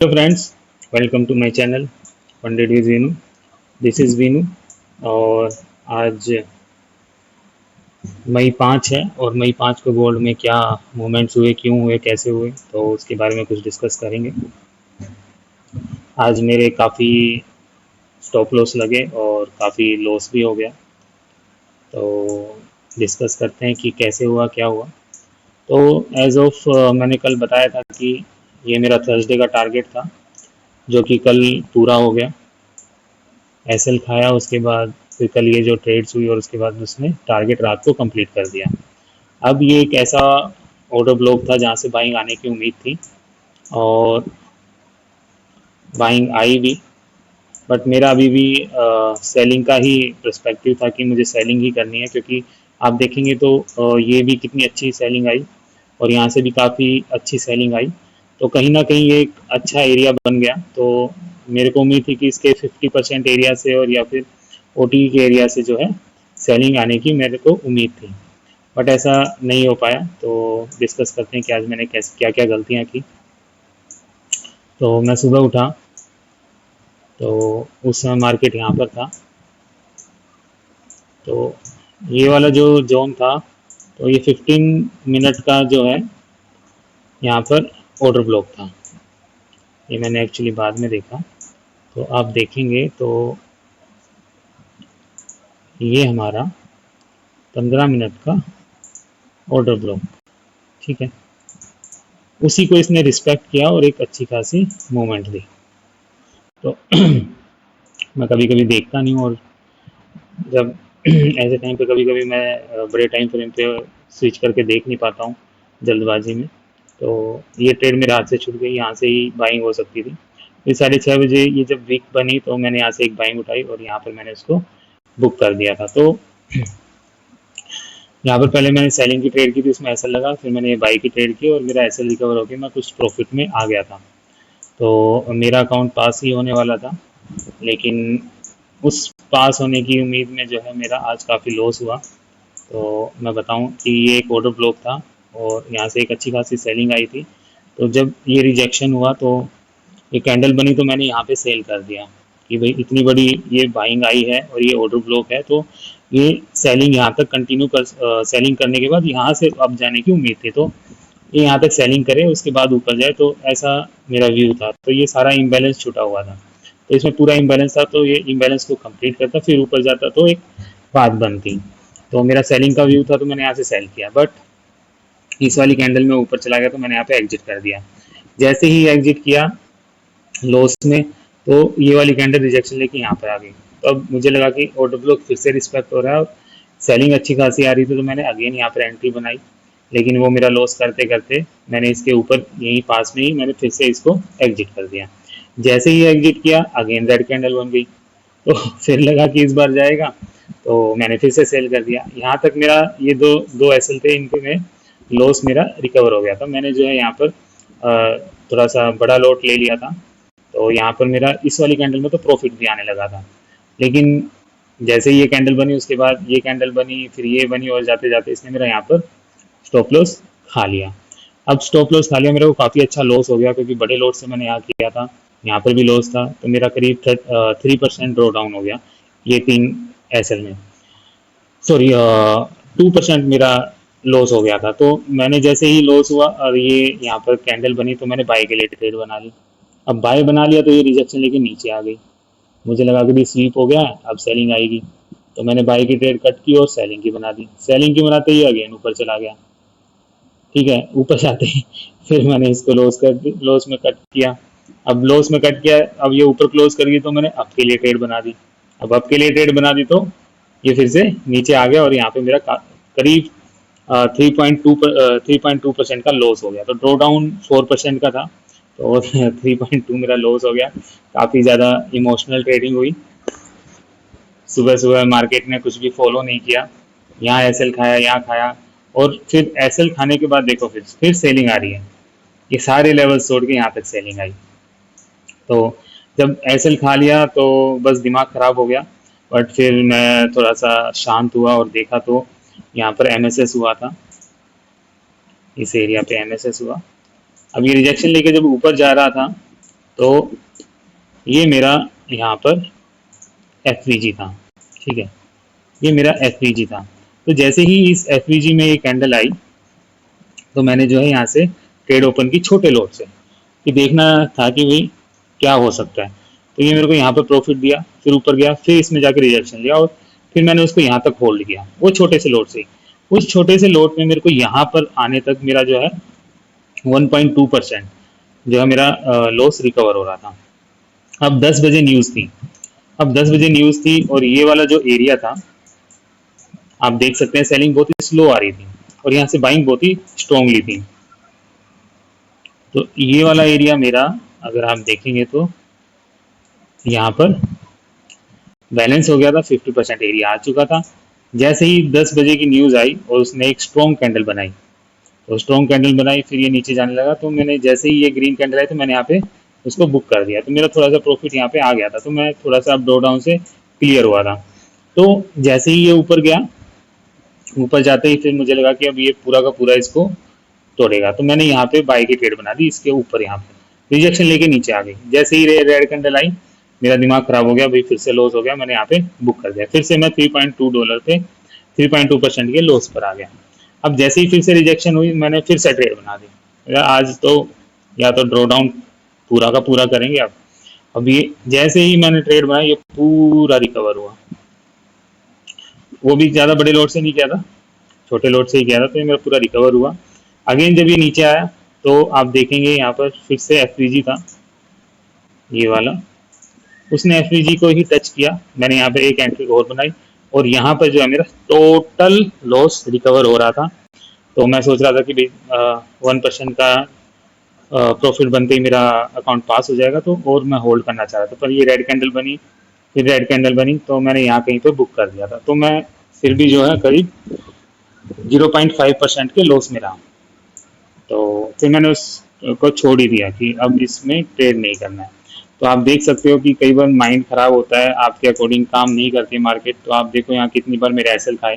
Hello friends, welcome to my channel Pandit with Veenu. This is Veenu. और आज मई 5 है और मई 5 को गोल्ड में क्या मूवमेंट्स हुए, क्यों हुए, कैसे हुए, तो उसके बारे में कुछ डिस्कस करेंगे। आज मेरे काफ़ी स्टॉप लॉस लगे और काफ़ी लॉस भी हो गया, तो डिस्कस करते हैं कि कैसे हुआ, क्या हुआ। तो एज ऑफ मैंने कल बताया था कि ये मेरा थर्सडे का टारगेट था, जो कि कल पूरा हो गया। एसएल खाया, उसके बाद फिर कल ये जो ट्रेड्स हुई और उसके बाद उसने टारगेट रात को कंप्लीट कर दिया। अब ये एक ऐसा ऑर्डर ब्लॉक था जहाँ से बाइंग आने की उम्मीद थी और बाइंग आई भी, बट मेरा अभी भी सेलिंग का ही पर्सपेक्टिव था कि मुझे सेलिंग ही करनी है, क्योंकि आप देखेंगे तो ये भी कितनी अच्छी सेलिंग आई और यहाँ से भी काफ़ी अच्छी सेलिंग आई। तो कहीं ना कहीं ये एक अच्छा एरिया बन गया। तो मेरे को उम्मीद थी कि इसके 50% एरिया से और या फिर ओटी के एरिया से जो है सेलिंग आने की मेरे को उम्मीद थी, बट ऐसा नहीं हो पाया। तो डिस्कस करते हैं कि आज मैंने कैसे क्या क्या गलतियाँ की। तो मैं सुबह उठा तो उस समय मार्केट यहाँ पर था। तो ये वाला जो जोन था, तो ये 15 मिनट का जो है यहाँ पर ऑर्डर ब्लॉक था। ये मैंने एक्चुअली बाद में देखा। तो आप देखेंगे तो ये हमारा 15 मिनट का ऑर्डर ब्लॉक, ठीक है। उसी को इसने रिस्पेक्ट किया और एक अच्छी खासी मूवमेंट दी। तो मैं कभी कभी देखता नहीं हूँ, और जब ऐसे टाइम पे कभी कभी मैं बड़े टाइम फ्रेम पे स्विच करके देख नहीं पाता हूँ जल्दबाजी में। तो ये ट्रेड मेरे हाथ से छूट गई, यहाँ से ही बाइंग हो सकती थी। फिर 6:30 बजे ये जब वीक बनी तो मैंने यहाँ से एक बाइंग उठाई और यहाँ पर मैंने उसको बुक कर दिया था। तो यहाँ पर पहले मैंने सेलिंग की ट्रेड की थी, उसमें एसएल लगा, फिर मैंने बाई की ट्रेड की और मेरा एसएल रिकवर होकर मैं कुछ प्रॉफिट में आ गया था। तो मेरा अकाउंट पास ही होने वाला था, लेकिन उस पास होने की उम्मीद में जो है मेरा आज काफ़ी लॉस हुआ। तो मैं बताऊं कि ये एक ऑर्डर ब्लॉक था और यहाँ से एक अच्छी खासी सेलिंग आई थी। तो जब ये रिजेक्शन हुआ तो ये कैंडल बनी तो मैंने यहाँ पे सेल कर दिया कि भाई इतनी बड़ी ये बाइंग आई है और ये ऑर्डर ब्लॉक है, तो ये सेलिंग यहाँ तक कंटिन्यू कर, सेलिंग करने के बाद यहाँ से अप जाने की उम्मीद थी। तो ये यहाँ तक सेलिंग करे उसके बाद ऊपर जाए, तो ऐसा मेरा व्यू था। तो ये सारा इम्बैलेंस छूटा हुआ था, तो इसमें पूरा इम्बैलेंस था, तो ये इम्बैलेंस को कंप्लीट करता फिर ऊपर जाता तो एक बात बनती। तो मेरा सेलिंग का व्यू था तो मैंने यहाँ से सेल किया, बट इस वाली कैंडल में ऊपर चला गया तो मैंने यहाँ पे एग्जिट कर दिया। जैसे ही एग्जिट किया लॉस में, तो ये वाली कैंडल रिजेक्शन लेके यहाँ पर आ गई। तो अब मुझे लगा कि ऑर्डर ब्लॉक फिर से रिस्पेक्ट हो रहा है और सेलिंग अच्छी खासी आ रही थी, तो मैंने अगेन यहाँ पर एंट्री बनाई। लेकिन वो मेरा लॉस करते करते मैंने इसके ऊपर यहीं पास में ही मैंने फिर से इसको एग्जिट कर दिया। जैसे ही एग्जिट किया अगेन रेड कैंडल बन गई, तो फिर लगा कि इस बार जाएगा, तो मैंने फिर से सेल कर दिया। यहाँ तक मेरा ये दो दो एसएल थे, इनके में लॉस मेरा रिकवर हो गया था। मैंने जो है यहाँ पर थोड़ा सा बड़ा लॉट ले लिया था, तो यहाँ पर मेरा इस वाली कैंडल में तो प्रॉफिट भी आने लगा था। लेकिन जैसे ही ये कैंडल बनी उसके बाद ये कैंडल बनी, फिर ये बनी, और जाते जाते इसने मेरा यहाँ पर स्टॉप लॉस खा लिया। अब स्टॉप लॉस खा लिया, मेरे को काफ़ी अच्छा लॉस हो गया, क्योंकि बड़े लॉट से मैंने यहाँ किया था, यहाँ पर भी लॉस था, तो मेरा करीब 3% ड्रॉ डाउन हो गया ये 3 एसएल में। सॉरी, 2% मेरा लॉस हो गया था। तो मैंने जैसे ही लॉस हुआ और ये यहाँ पर कैंडल बनी तो मैंने बाय के लिए ट्रेड बना ली। अब बाय बना लिया तो ये रिजेक्शन लेके नीचे आ गई, मुझे लगा कि भी स्वीप हो गया है, अब सेलिंग आएगी। तो मैंने बाय की ट्रेड कट की और सेलिंग की बना दी। सेलिंग की बनाते ही अगेन ऊपर चला गया, ठीक है। ऊपर जाते ही फिर मैंने इसको लॉस में कट किया। अब लॉस में कट किया, अब ये ऊपर क्लोज कर गई तो मैंने अप के लिए ट्रेड बना दी। अब अप के लिए ट्रेड बना दी तो ये फिर से नीचे आ गया और यहाँ पे मेरा करीब 3.2% का लॉस हो गया। तो ड्रॉ डाउन 4% का था, तो 3.2 मेरा लॉस हो गया। काफ़ी ज़्यादा इमोशनल ट्रेडिंग हुई। सुबह सुबह मार्केट ने कुछ भी फॉलो नहीं किया, यहाँ एसएल खाया, यहाँ खाया, और फिर एसएल खाने के बाद देखो फिर सेलिंग आ रही है। ये सारे लेवल्स छोड़ के यहाँ तक सेलिंग आई। तो जब एसएल खा लिया तो बस दिमाग ख़राब हो गया। बट फिर मैं थोड़ा सा शांत हुआ और देखा तो यहाँ पर एमएसएस हुआ था, इस एरिया पे एमएसएस हुआ। अब ये रिजेक्शन लेके जब ऊपर जा रहा था तो ये मेरा यहाँ पर एफ था, ठीक है, ये मेरा एफ था। तो जैसे ही इस एफ में ये कैंडल आई, तो मैंने जो है यहाँ से ट्रेड ओपन की छोटे लोट से, कि देखना था कि भाई क्या हो सकता है। तो ये मेरे को यहाँ पर प्रॉफिट दिया, फिर ऊपर गया, फिर इसमें जाकर रिजेक्शन लिया, और फिर मैंने उसको यहाँ तक होल्ड किया वो छोटे से लोट से ही। उस छोटे से लोट में मेरे को यहाँ पर आने तक मेरा जो है 1.2% जो है मेरा लॉस रिकवर हो रहा था। अब 10 बजे न्यूज़ थी, अब 10 बजे न्यूज़ थी, और ये वाला जो एरिया था आप देख सकते हैं सेलिंग बहुत ही स्लो आ रही थी, और यहाँ से बाइंग बहुत ही स्ट्रांगली थी। तो ये वाला एरिया मेरा अगर आप देखेंगे तो यहाँ पर बैलेंस हो गया था, 50% एरिया आ चुका था। जैसे ही 10 बजे की न्यूज़ आई और उसने एक स्ट्रॉन्ग कैंडल बनाई, तो स्ट्रॉन्ग कैंडल बनाई, फिर ये नीचे जाने लगा, तो मैंने जैसे ही ये ग्रीन कैंडल आई तो मैंने यहाँ पे उसको बुक कर दिया, तो मेरा थोड़ा सा प्रॉफिट यहाँ पे आ गया था, तो मैं थोड़ा सा अप डो डाउन से क्लियर हुआ था। तो जैसे ही ये ऊपर गया, ऊपर जाते ही फिर मुझे लगा कि अब ये पूरा का पूरा इसको तोड़ेगा, तो मैंने यहाँ पे बाई की ट्रेड बना दी इसके ऊपर, यहाँ पे रिजेक्शन लेके नीचे आ गई। जैसे ही रेड कैंडल आई, मेरा दिमाग खराब हो गया भाई, फिर से लॉस हो गया, मैंने यहाँ पे बुक कर दिया, फिर से मैं $3.2 पे 3.2% के लॉस पर आ गया। अब जैसे ही फिर से रिजेक्शन हुई, मैंने फिर से ट्रेड बना दी, आज तो या तो ड्रॉ डाउन पूरा का पूरा करेंगे। अब ये जैसे ही मैंने ट्रेड बनाया, ये पूरा रिकवर हुआ, वो भी ज़्यादा बड़े लोड से नहीं किया था, छोटे लोड से ही किया था, तो ये मेरा पूरा रिकवर हुआ। अगेन जब ये नीचे आया, तो आप देखेंगे यहाँ पर फिर से एफ था ये वाला, उसने एफ को ही टच किया, मैंने यहाँ पे एक एंट्री और बनाई, और यहाँ पर जो है मेरा टोटल लॉस रिकवर हो रहा था। तो मैं सोच रहा था कि भाई 1% का प्रॉफिट बनते ही मेरा अकाउंट पास हो जाएगा, तो और मैं होल्ड करना चाह रहा था, पर ये रेड कैंडल बनी, फिर रेड कैंडल बनी, तो मैंने यहाँ कहीं पे बुक कर दिया था, तो मैं फिर भी जो है करीब 0.5% के लॉस में रहा। तो फिर मैंने उसको छोड़ ही दिया कि अब इसमें ट्रेड नहीं करना है। तो आप देख सकते हो कि कई बार माइंड खराब होता है, आपके अकॉर्डिंग काम नहीं करती मार्केट। तो आप देखो यहाँ कितनी बार मेरे एसएल खाए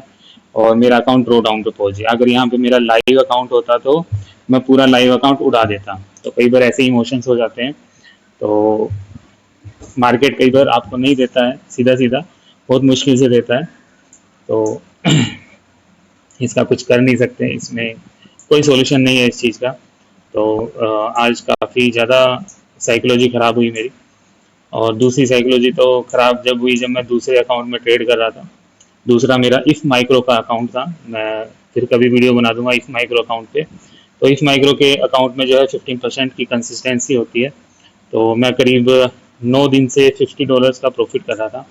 और मेरा अकाउंट ड्रॉ डाउन पे पहुंच गया। अगर यहाँ पे मेरा लाइव अकाउंट होता तो मैं पूरा लाइव अकाउंट उड़ा देता। तो कई बार ऐसे इमोशंस हो जाते हैं, तो मार्केट कई बार आपको नहीं देता है सीधा सीधा, बहुत मुश्किल से देता है। तो इसका कुछ कर नहीं सकते, इसमें कोई सॉल्यूशन नहीं है इस चीज़ का। तो आज काफ़ी ज़्यादा साइकोलॉजी ख़राब हुई मेरी। और दूसरी साइकोलॉजी तो ख़राब जब हुई, जब मैं दूसरे अकाउंट में ट्रेड कर रहा था। दूसरा मेरा इफ़ माइक्रो का अकाउंट था, मैं फिर कभी वीडियो बना दूंगा इफ़ माइक्रो अकाउंट पे। तो इफ़ माइक्रो के अकाउंट में जो है 15% की कंसिस्टेंसी होती है। तो मैं करीब 9 दिन से $50 का प्रॉफिट कर रहा था।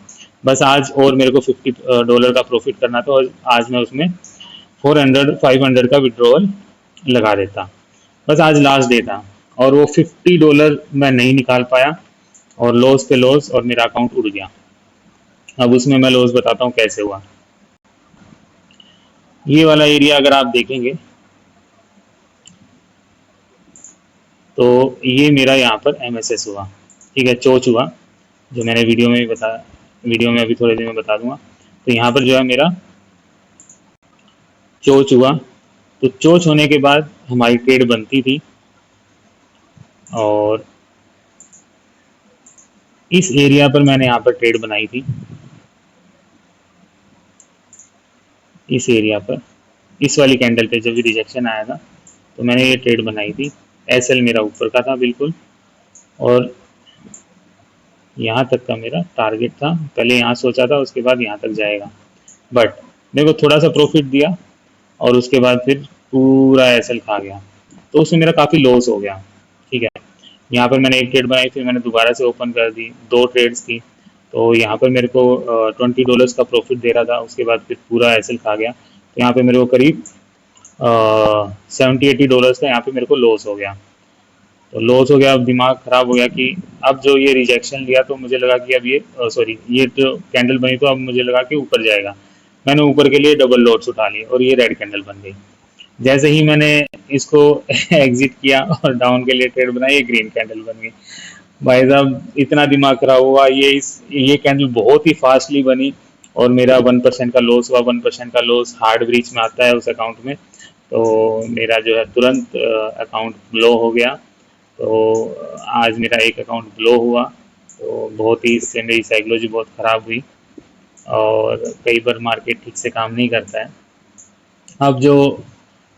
बस आज और मेरे को $50 का प्रॉफिट करना था, और आज मैं उसमें 400 500 का विड्रॉवल लगा देता। बस आज लास्ट डे था, और वो $50 मैं नहीं निकाल पाया, और लॉस पे लॉस, और मेरा अकाउंट उड़ गया। अब उसमें मैं लॉस बताता हूँ कैसे हुआ। ये वाला एरिया अगर आप देखेंगे, तो ये मेरा यहाँ पर MSS हुआ, ठीक है, चोच हुआ, जो मैंने वीडियो में भी बताया, वीडियो में अभी थोड़ी देर में बता दूंगा। तो यहाँ पर जो है मेरा चोच हुआ। तो चोच होने के बाद हमारी ट्रेड बनती थी, और इस एरिया पर मैंने यहाँ पर ट्रेड बनाई थी, इस एरिया पर, इस वाली कैंडल पे जब भी रिजेक्शन आया था, तो मैंने ये ट्रेड बनाई थी। एसएल मेरा ऊपर का था बिल्कुल, और यहाँ तक का मेरा टारगेट था। पहले यहाँ सोचा था, उसके बाद यहाँ तक जाएगा, बट मेरे को थोड़ा सा प्रॉफिट दिया, और उसके बाद फिर पूरा एसएल खा गया, तो उसमें मेरा काफ़ी लॉस हो गया, ठीक है। यहाँ पर मैंने एक ट्रेड बनाई, फिर मैंने दोबारा से ओपन कर दी, 2 ट्रेड्स थी, तो यहाँ पर मेरे को $20 का प्रॉफिट दे रहा था, उसके बाद फिर पूरा एसएल खा गया। तो यहाँ पे मेरे को करीब $70 80 का यहाँ पे मेरे को लॉस हो गया। तो लॉस हो गया, अब दिमाग खराब हो गया कि अब जो ये रिजेक्शन लिया, तो मुझे लगा कि अब ये सॉरी, ये जो कैंडल बनी, तो अब मुझे लगा कि ऊपर जाएगा। मैंने ऊपर के लिए डबल लॉट्स उठा लिए, और ये रेड कैंडल बन गई। जैसे ही मैंने इसको एग्जिट किया और डाउन के लिए ट्रेड बनाई, ये ग्रीन कैंडल बन गई। भाई साहब इतना दिमाग खराब हुआ, ये कैंडल बहुत ही फास्टली बनी, और मेरा 1% का लॉस हुआ। 1% का लॉस हार्ड ब्रीच में आता है उस अकाउंट में। तो मेरा जो है तुरंत अकाउंट ब्लो हो गया, तो आज मेरा एक अकाउंट ब्लो हुआ, तो बहुत ही इससे मेरी साइकोलॉजी बहुत ख़राब हुई और कई बार मार्केट ठीक से काम नहीं करता है। अब जो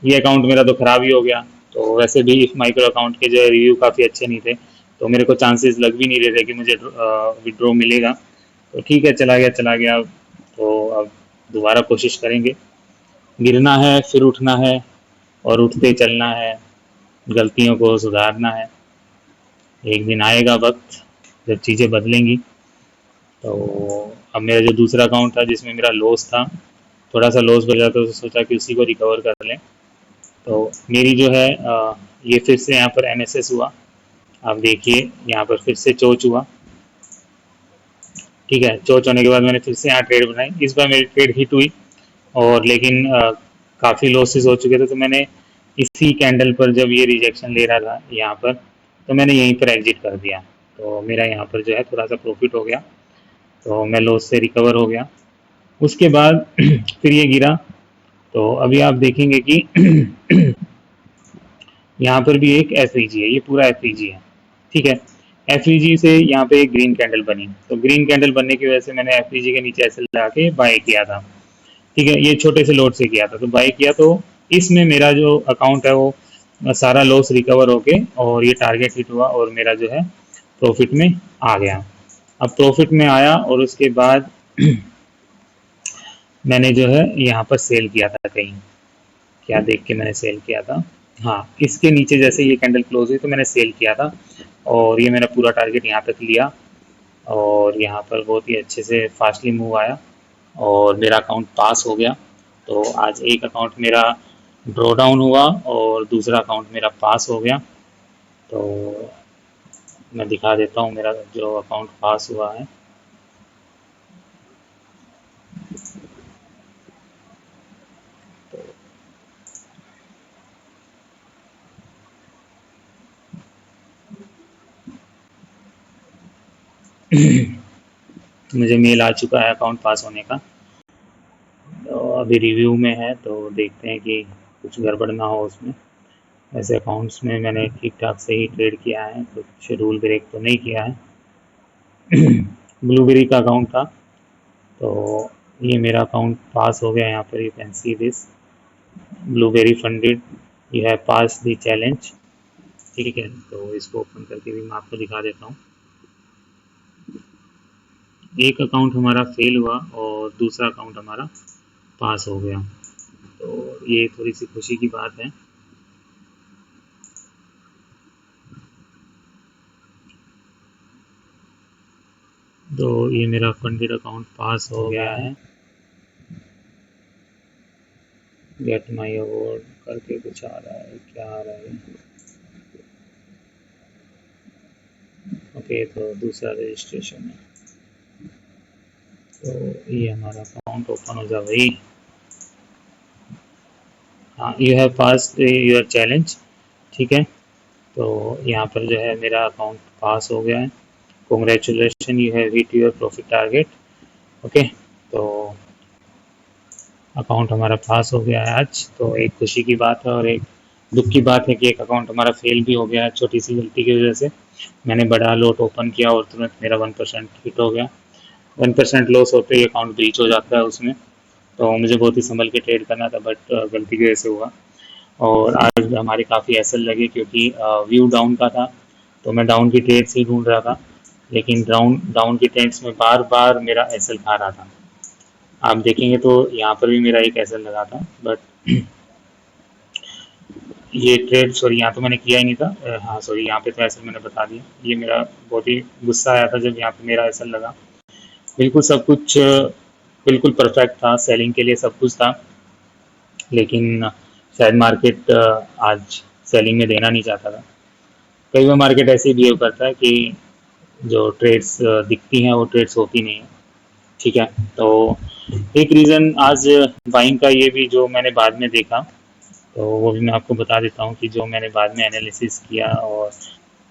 ये अकाउंट मेरा तो ख़राब ही हो गया। तो वैसे भी इस माइक्रो अकाउंट के जो है रिव्यू काफ़ी अच्छे नहीं थे, तो मेरे को चांसेस लग भी नहीं रहे थे कि मुझे विड्रॉ मिलेगा। तो ठीक है, चला गया चला गया। तो अब दोबारा कोशिश करेंगे। गिरना है फिर उठना है और उठते चलना है, गलतियों को सुधारना है। एक दिन आएगा वक्त जब चीज़ें बदलेंगी। तो अब मेरा जो दूसरा अकाउंट था जिसमें मेरा लॉस था, थोड़ा सा लॉस बचा तो सोचा कि उसी को रिकवर कर लें। तो मेरी जो है ये फिर से यहाँ पर एमएसएस हुआ। आप देखिए यहाँ पर फिर से चोच हुआ। ठीक है, चोच होने के बाद मैंने फिर से यहाँ ट्रेड बनाई। इस बार मेरी ट्रेड हिट हुई और लेकिन काफ़ी लॉसेस हो चुके थे, तो मैंने इसी कैंडल पर जब ये रिजेक्शन ले रहा था यहाँ पर, तो मैंने यहीं पर एग्जिट कर दिया। तो मेरा यहाँ पर जो है थोड़ा सा प्रॉफिट हो गया, तो मैं लॉस से रिकवर हो गया। उसके बाद फिर ये गिरा। तो अभी आप देखेंगे कि यहाँ पर भी एक एफ है, ये पूरा एफ है। ठीक है, एफ से यहाँ पे एक ग्रीन कैंडल बनी, तो ग्रीन कैंडल बनने की वजह से मैंने एफ के नीचे ऐसे ला के बाय किया था। ठीक है, ये छोटे से लोड से किया था, तो बाय किया। तो इसमें मेरा जो अकाउंट है वो सारा लॉस रिकवर होके और ये टारगेट हिट हुआ और मेरा जो है प्रॉफिट में आ गया। अब प्रॉफिट में आया और उसके बाद मैंने जो है यहाँ पर सेल किया था कहीं, क्या देख के मैंने सेल किया था, हाँ, इसके नीचे जैसे ये कैंडल क्लोज हुई तो मैंने सेल किया था और ये मेरा पूरा टारगेट यहाँ तक लिया और यहाँ पर बहुत ही अच्छे से फास्टली मूव आया और मेरा अकाउंट पास हो गया। तो आज एक अकाउंट मेरा ड्रॉ डाउन हुआ और दूसरा अकाउंट मेरा पास हो गया। तो मैं दिखा देता हूँ मेरा जो अकाउंट पास हुआ है। मुझे मेल आ चुका है अकाउंट पास होने का, तो अभी रिव्यू में है, तो देखते हैं कि कुछ गड़बड़ ना हो उसमें। ऐसे अकाउंट्स में मैंने ठीक ठाक से ही ट्रेड किया है, कुछ रूल ब्रेक तो नहीं किया है। ब्लूबेरी का अकाउंट था, तो ये मेरा अकाउंट पास हो गया। यहाँ पर you can see this blueberry funded, you have pass the challenge. ठीक है, तो इसको ओपन करके भी मैं आपको दिखा देता हूँ। एक अकाउंट हमारा फेल हुआ और दूसरा अकाउंट हमारा पास हो गया, तो ये थोड़ी सी खुशी की बात है। तो ये मेरा फंडेड अकाउंट पास हो गया है। गेट माई अवार्ड करके कुछ आ रहा है, क्या आ रहा है? ओके, तो दूसरा रजिस्ट्रेशन है। तो ये हमारा अकाउंट ओपन हो जाए भाई। हाँ, you have pass your challenge. ठीक है, तो यहाँ पर जो है मेरा अकाउंट पास हो गया है। Congratulation, you have hit your profit target. Okay, तो अकाउंट हमारा पास हो गया है आज। तो एक खुशी की बात है और एक दुख की बात है कि एक अकाउंट हमारा फेल भी हो गया है छोटी सी गलती की वजह से। मैंने बड़ा लॉट ओपन किया और तुरंत मेरा 1% हिट हो गया। 1% लॉस होते ही अकाउंट ब्रीच हो जाता है उसमें। तो मुझे बहुत ही संभल के ट्रेड करना था, बट गलती की वजह से हुआ। और आज हमारे काफ़ी एसएल लगे क्योंकि व्यू डाउन का था, तो मैं डाउन की ट्रेड्स ही ढूंढ रहा था, लेकिन डाउन डाउन की ट्रेड्स में बार बार मेरा एसएल खा रहा था। आप देखेंगे तो यहाँ पर भी मेरा एक एसएल लगा था, बट ये ट्रेड, सॉरी, यहाँ तो मैंने किया ही नहीं था। हाँ सॉरी, यहाँ पे तो एसएल मैंने बता दिया। ये मेरा बहुत ही गुस्सा आया था जब यहाँ पे मेरा एसएल लगा। बिल्कुल सब कुछ बिल्कुल परफेक्ट था, सेलिंग के लिए सब कुछ था, लेकिन शायद मार्केट आज सेलिंग में देना नहीं चाहता था। कई बार मार्केट ऐसे ही बिहेव करता है कि जो ट्रेड्स दिखती हैं वो ट्रेड्स होती नहीं है। ठीक है, तो एक रीज़न आज बाइंग का ये भी जो मैंने बाद में देखा, तो वो भी मैं आपको बता देता हूँ कि जो मैंने बाद में एनालिसिस किया और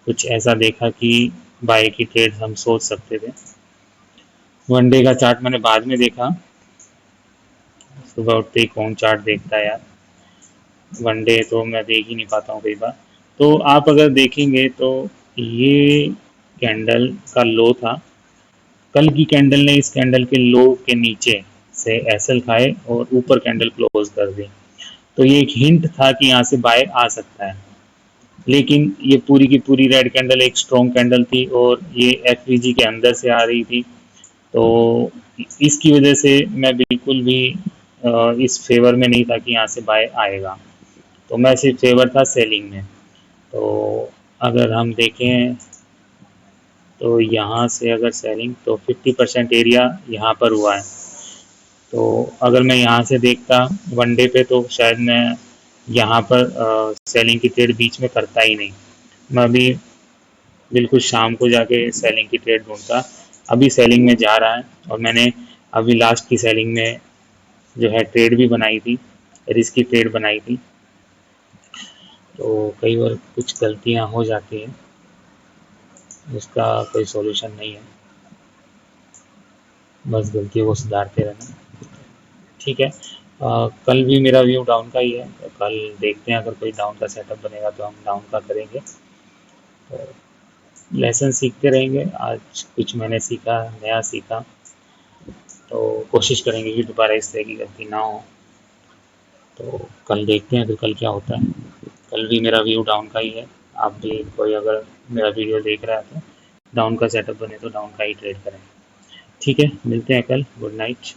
कुछ ऐसा देखा कि बाय की ट्रेड हम सोच सकते थे। वनडे का चार्ट मैंने बाद में देखा, सुबह उठते ही कौन चार्ट देखता है यार। वनडे तो मैं देख ही नहीं पाता हूँ कई बार। तो आप अगर देखेंगे तो ये कैंडल का लो था, कल की कैंडल ने इस कैंडल के लो के नीचे से एसएल खाए और ऊपर कैंडल क्लोज कर दी। तो ये एक हिंट था कि यहाँ से बाय आ सकता है, लेकिन ये पूरी की पूरी रेड कैंडल एक स्ट्रॉन्ग कैंडल थी और ये एफवीजी के अंदर से आ रही थी। तो इसकी वजह से मैं बिल्कुल भी इस फेवर में नहीं था कि यहाँ से बाय आएगा। तो मैं सिर्फ फेवर था सेलिंग में। तो अगर हम देखें तो यहाँ से अगर सेलिंग तो 50% एरिया यहाँ पर हुआ है। तो अगर मैं यहाँ से देखता वन डे पे तो शायद मैं यहाँ पर सेलिंग की ट्रेड बीच में करता ही नहीं। मैं अभी बिल्कुल शाम को जाके सेलिंग की ट्रेड ढूंढता। अभी सेलिंग में जा रहा है और मैंने अभी लास्ट की सेलिंग में जो है ट्रेड भी बनाई थी, रिस्क की ट्रेड बनाई थी। तो कई बार कुछ गलतियाँ हो जाती हैं, उसका कोई सॉल्यूशन नहीं है, बस गलतियों को सुधारते रहना। ठीक है। कल भी मेरा व्यू डाउन का ही है, तो कल देखते हैं अगर कोई डाउन का सेटअप बनेगा तो हम डाउन का करेंगे। तो लेसन सीखते रहेंगे, आज कुछ मैंने सीखा, नया सीखा, तो कोशिश करेंगे कि दोबारा इस तरह की गलती ना हो। तो कल देखते हैं फिर कल क्या होता है। कल भी मेरा व्यू डाउन का ही है, आप भी कोई अगर मेरा वीडियो देख रहा है तो डाउन का सेटअप बने तो डाउन का ही ट्रेड करें। ठीक है, मिलते हैं कल। Good night.